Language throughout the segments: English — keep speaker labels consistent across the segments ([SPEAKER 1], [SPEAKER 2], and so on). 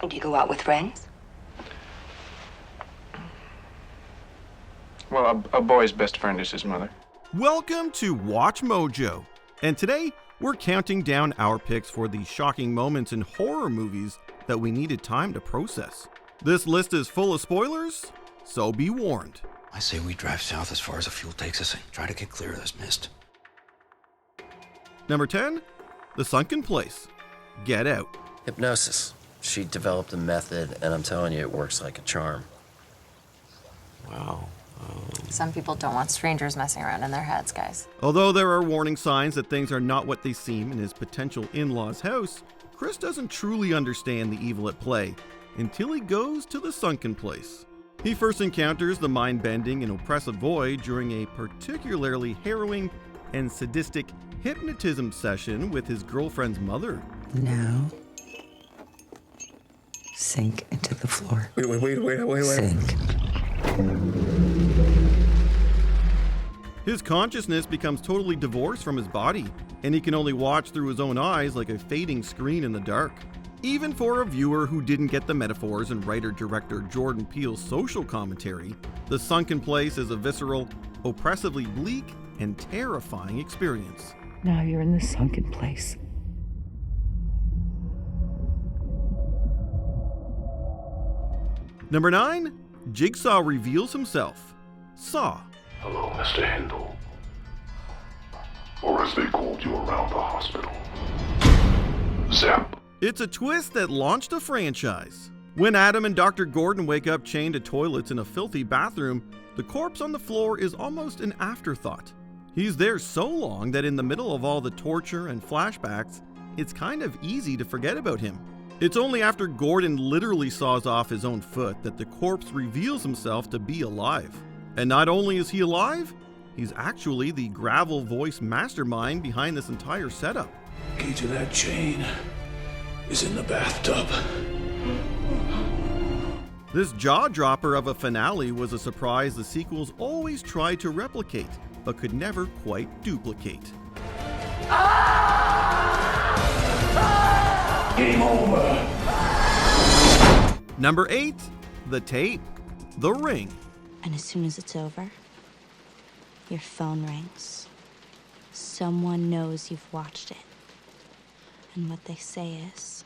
[SPEAKER 1] Do you go out with friends?
[SPEAKER 2] Well, a boy's best friend is his mother.
[SPEAKER 3] Welcome to Watch Mojo, and today we're counting down our picks for the shocking moments in horror movies that we needed time to process. This list is full of spoilers, so be warned.
[SPEAKER 4] I say we drive south as far as the fuel takes us and try to get clear of this mist.
[SPEAKER 3] Number 10, The Sunken Place. Get Out.
[SPEAKER 5] Hypnosis. She developed a method, and I'm telling you, it works like a charm.
[SPEAKER 4] Wow.
[SPEAKER 6] Some people don't want strangers messing around in their heads, guys.
[SPEAKER 3] Although there are warning signs that things are not what they seem in his potential in-law's house, Chris doesn't truly understand the evil at play until he goes to the sunken place. He first encounters the mind-bending and oppressive void during a particularly harrowing and sadistic hypnotism session with his girlfriend's mother.
[SPEAKER 7] Now, sink into the floor.
[SPEAKER 4] Wait.
[SPEAKER 7] Sink.
[SPEAKER 3] His consciousness becomes totally divorced from his body, and he can only watch through his own eyes like a fading screen in the dark. Even for a viewer who didn't get the metaphors in writer-director Jordan Peele's social commentary, The Sunken Place is a visceral, oppressively bleak, and terrifying experience.
[SPEAKER 7] Now you're in the sunken place.
[SPEAKER 3] Number 9, Jigsaw reveals himself. Saw.
[SPEAKER 8] Hello, Mr. Hindle. Or as they called you around the hospital, Zap.
[SPEAKER 3] It's a twist that launched a franchise. When Adam and Dr. Gordon wake up chained to toilets in a filthy bathroom, the corpse on the floor is almost an afterthought. He's there so long that in the middle of all the torture and flashbacks, it's kind of easy to forget about him. It's only after Gordon literally saws off his own foot that the corpse reveals himself to be alive. And not only is he alive, he's actually the gravel voice mastermind behind this entire setup.
[SPEAKER 8] Key to that chain is in the bathtub.
[SPEAKER 3] This jaw-dropper of a finale was a surprise the sequels always tried to replicate, but could never quite duplicate.
[SPEAKER 8] Game over.
[SPEAKER 3] Number 8, The Tape. The Ring.
[SPEAKER 9] And as soon as it's over, your phone rings. Someone knows you've watched it. And what they say is,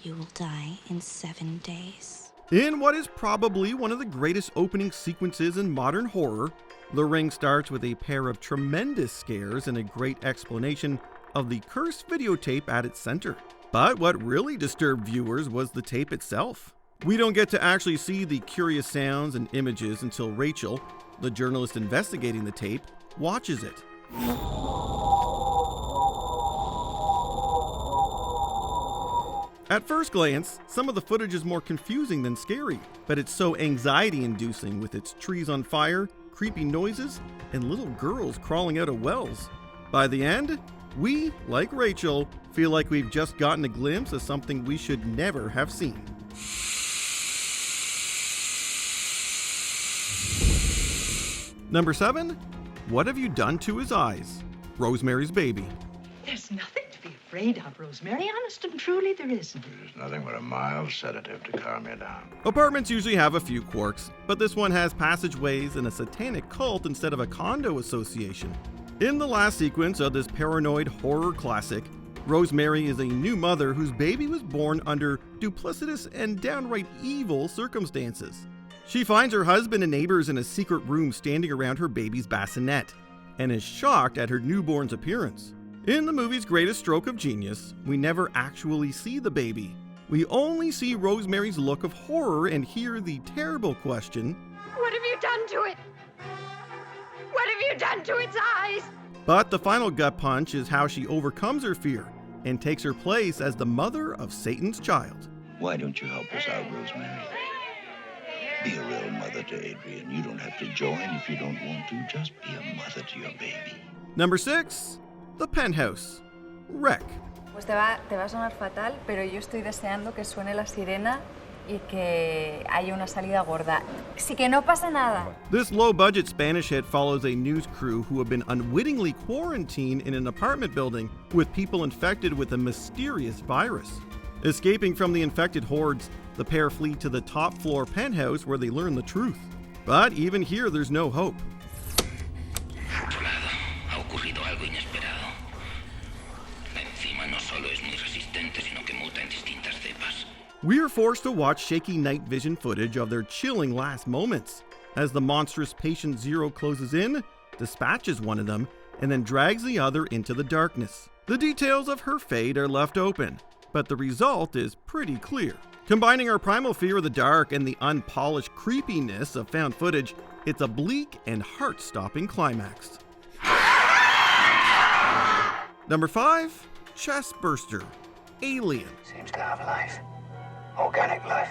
[SPEAKER 9] you will die in 7 days.
[SPEAKER 3] In what is probably one of the greatest opening sequences in modern horror, The Ring starts with a pair of tremendous scares and a great explanation of the cursed videotape at its center. But what really disturbed viewers was the tape itself. We don't get to actually see the curious sounds and images until Rachel, the journalist investigating the tape, watches it. At first glance, some of the footage is more confusing than scary, but it's so anxiety-inducing with its trees on fire, creepy noises, and little girls crawling out of wells. By the end, we, like Rachel, feel like we've just gotten a glimpse of something we should never have seen. Number 7, What Have You Done to His Eyes? Rosemary's Baby.
[SPEAKER 10] There's nothing to be afraid of, Rosemary. Honest and truly, there isn't.
[SPEAKER 11] There's nothing but a mild sedative to calm you down.
[SPEAKER 3] Apartments usually have a few quirks, but this one has passageways and a satanic cult instead of a condo association. In the last sequence of this paranoid horror classic, Rosemary is a new mother whose baby was born under duplicitous and downright evil circumstances. She finds her husband and neighbors in a secret room standing around her baby's bassinet, and is shocked at her newborn's appearance. In the movie's greatest stroke of genius, we never actually see the baby. We only see Rosemary's look of horror and hear the terrible question,
[SPEAKER 10] What have you done to it? What have you done to its eyes?
[SPEAKER 3] But the final gut punch is how she overcomes her fear and takes her place as the mother of Satan's child.
[SPEAKER 11] Why don't you help us out, Rosemary? Be a real mother to Adrian. You don't have to join if you don't want to. Just be a mother to your baby.
[SPEAKER 3] Number 6, The Penthouse. Wreck.
[SPEAKER 6] Pues te va a sonar fatal, pero yo estoy deseando que suene la sirena y que haya una salida gorda. Sí, que no pasa nada.
[SPEAKER 3] This low-budget Spanish hit follows a news crew who have been unwittingly quarantined in an apartment building with people infected with a mysterious virus. Escaping from the infected hordes, the pair flee to the top floor penthouse where they learn the truth. But even here, there's no hope.
[SPEAKER 4] Otro lado, ha ocurrido algo inesperado. La enzima no solo es muy resistente, sino que muta en distintas cepas.
[SPEAKER 3] We are forced to watch shaky night vision footage of their chilling last moments, as the monstrous patient Zero closes in, dispatches one of them, and then drags the other into the darkness. The details of her fate are left open, but the result is pretty clear. Combining our primal fear of the dark and the unpolished creepiness of found footage, it's a bleak and heart-stopping climax. Number 5, Chest Burster, Alien.
[SPEAKER 11] Seems to have life. Organic life.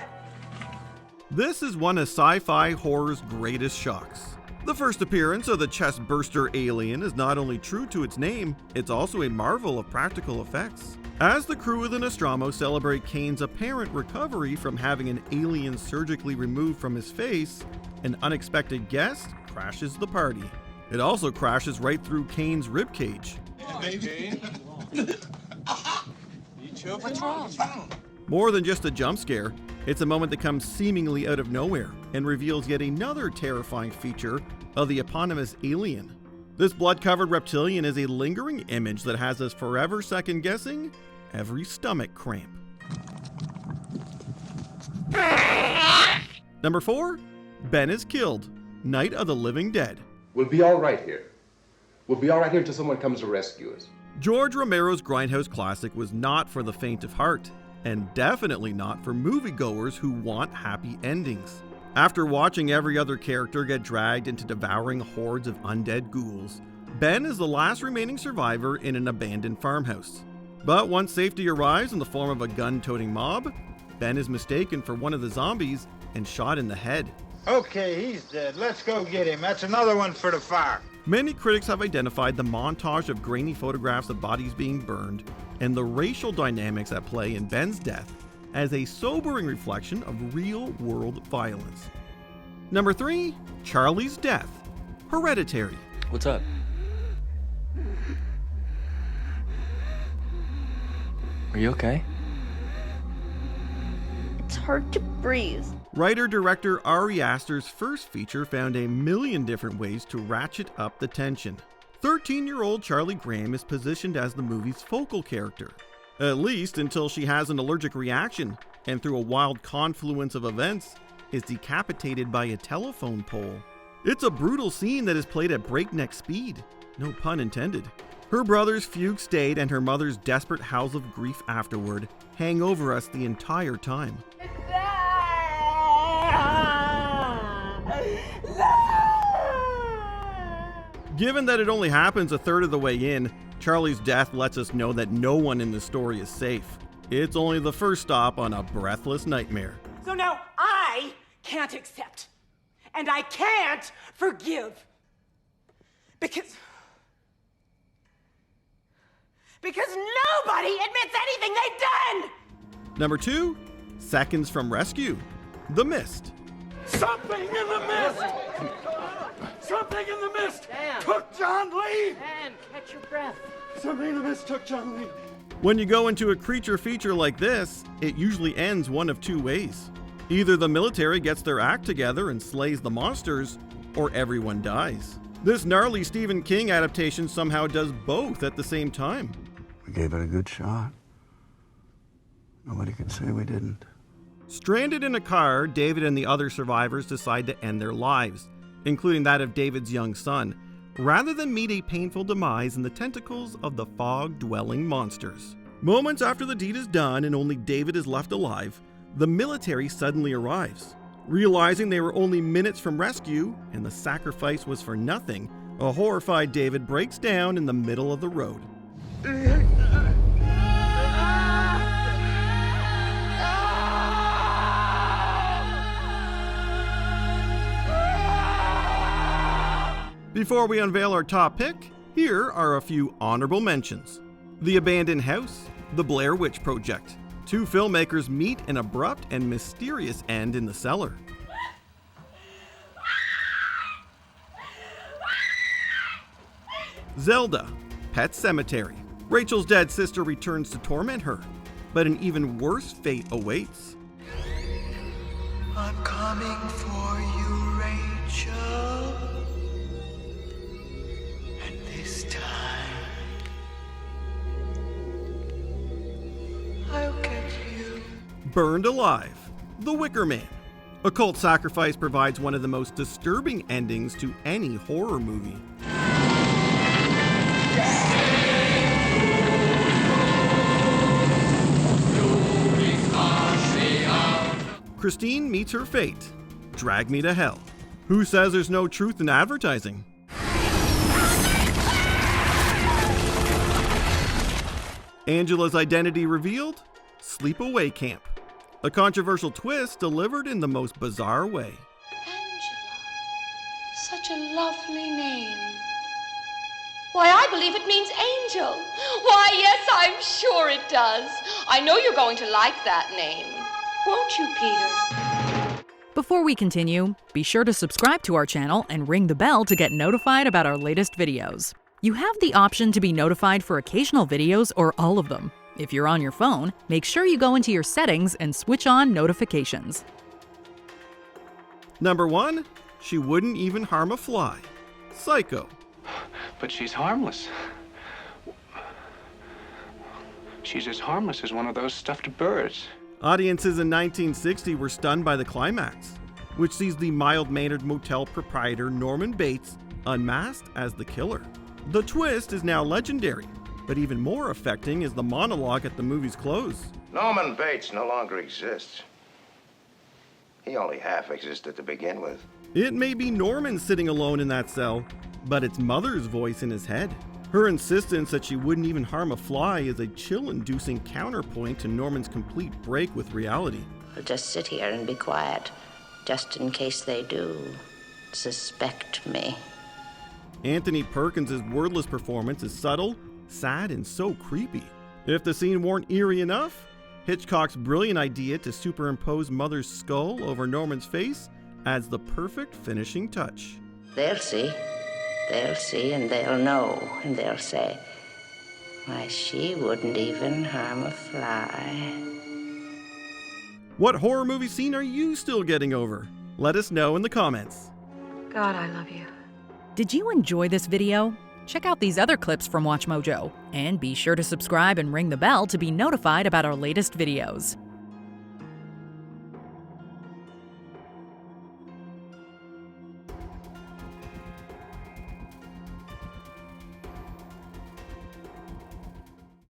[SPEAKER 3] This is one of sci-fi horror's greatest shocks. The first appearance of the chest burster alien is not only true to its name, it's also a marvel of practical effects. As the crew of the Nostromo celebrate Kane's apparent recovery from having an alien surgically removed from his face, an unexpected guest crashes the party. It also crashes right through Kane's ribcage.
[SPEAKER 2] What's wrong?
[SPEAKER 3] More than just a jump scare, it's a moment that comes seemingly out of nowhere and reveals yet another terrifying feature of the eponymous alien. This blood-covered reptilian is a lingering image that has us forever second-guessing every stomach cramp. Number 4, Ben is killed, Night of the Living Dead.
[SPEAKER 1] We'll be all right here. We'll be all right here until someone comes to rescue us.
[SPEAKER 3] George Romero's grindhouse classic was not for the faint of heart, and definitely not for moviegoers who want happy endings. After watching every other character get dragged into devouring hordes of undead ghouls, Ben is the last remaining survivor in an abandoned farmhouse. But once safety arrives in the form of a gun-toting mob, Ben is mistaken for one of the zombies and shot in the head.
[SPEAKER 12] Okay, he's dead. Let's go get him. That's another one for the fire.
[SPEAKER 3] Many critics have identified the montage of grainy photographs of bodies being burned and the racial dynamics at play in Ben's death as a sobering reflection of real-world violence. Number 3, Charlie's death, Hereditary.
[SPEAKER 5] What's up? Are you okay?
[SPEAKER 10] It's hard to breathe.
[SPEAKER 3] Writer-director Ari Aster's first feature found a million different ways to ratchet up the tension. 13-year-old Charlie Graham is positioned as the movie's focal character, at least until she has an allergic reaction and through a wild confluence of events is decapitated by a telephone pole. It's a brutal scene that is played at breakneck speed, no pun intended. Her brother's fugue state and her mother's desperate howls of grief afterward hang over us the entire time. Given that it only happens a third of the way in, Charlie's death lets us know that no one in the story is safe. It's only the first stop on a breathless nightmare.
[SPEAKER 13] So now I can't accept, and I can't forgive. Because nobody admits anything they've done!
[SPEAKER 3] Number 2, Seconds from Rescue, The Mist.
[SPEAKER 8] Something in the mist! Something in the mist took John Lee!
[SPEAKER 13] Dan, catch your breath.
[SPEAKER 8] Something in the mist took John Lee.
[SPEAKER 3] When you go into a creature feature like this, it usually ends one of two ways. Either the military gets their act together and slays the monsters, or everyone dies. This gnarly Stephen King adaptation somehow does both at the same time.
[SPEAKER 14] We gave it a good shot. Nobody can say we didn't.
[SPEAKER 3] Stranded in a car, David and the other survivors decide to end their lives, including that of David's young son, rather than meet a painful demise in the tentacles of the fog-dwelling monsters. Moments after the deed is done and only David is left alive, the military suddenly arrives. Realizing they were only minutes from rescue and the sacrifice was for nothing, a horrified David breaks down in the middle of the road. Before we unveil our top pick, here are a few honorable mentions. The Abandoned House, The Blair Witch Project. Two filmmakers meet an abrupt and mysterious end in the cellar. Zelda, Pet Sematary. Rachel's dead sister returns to torment her. But an even worse fate awaits.
[SPEAKER 8] I'm coming for you, Rachel. And this time, I'll get you.
[SPEAKER 3] Burned alive. The Wicker Man. Occult sacrifice provides one of the most disturbing endings to any horror movie. Christine meets her fate. Drag me to hell. Who says there's no truth in advertising? Angela's identity revealed? Sleepaway Camp. A controversial twist delivered in the most bizarre way.
[SPEAKER 15] Such a lovely name. Why, I believe it means angel. Why, yes, I'm sure it does. I know you're going to like that name. Won't you, Peter?
[SPEAKER 16] Before we continue, be sure to subscribe to our channel and ring the bell to get notified about our latest videos. You have the option to be notified for occasional videos or all of them. If you're on your phone, make sure you go into your settings and switch on notifications.
[SPEAKER 3] Number 1, she wouldn't even harm a fly. Psycho.
[SPEAKER 17] But she's harmless. She's as harmless as one of those stuffed birds.
[SPEAKER 3] Audiences in 1960 were stunned by the climax, which sees the mild-mannered motel proprietor Norman Bates unmasked as the killer. The twist is now legendary, but even more affecting is the monologue at the movie's close.
[SPEAKER 11] Norman Bates no longer exists. He only half existed to begin with.
[SPEAKER 3] It may be Norman sitting alone in that cell, but it's Mother's voice in his head. Her insistence that she wouldn't even harm a fly is a chill-inducing counterpoint to Norman's complete break with reality.
[SPEAKER 18] I'll just sit here and be quiet, just in case they do suspect me.
[SPEAKER 3] Anthony Perkins' wordless performance is subtle, sad, and so creepy. If the scene weren't eerie enough, Hitchcock's brilliant idea to superimpose Mother's skull over Norman's face adds the perfect finishing touch.
[SPEAKER 18] They'll see, and they'll know, and they'll say, why, she wouldn't even harm a fly.
[SPEAKER 3] What horror movie scene are you still getting over? Let us know in the comments.
[SPEAKER 6] God, I love you.
[SPEAKER 16] Did you enjoy this video? Check out these other clips from WatchMojo, and be sure to subscribe and ring the bell to be notified about our latest videos.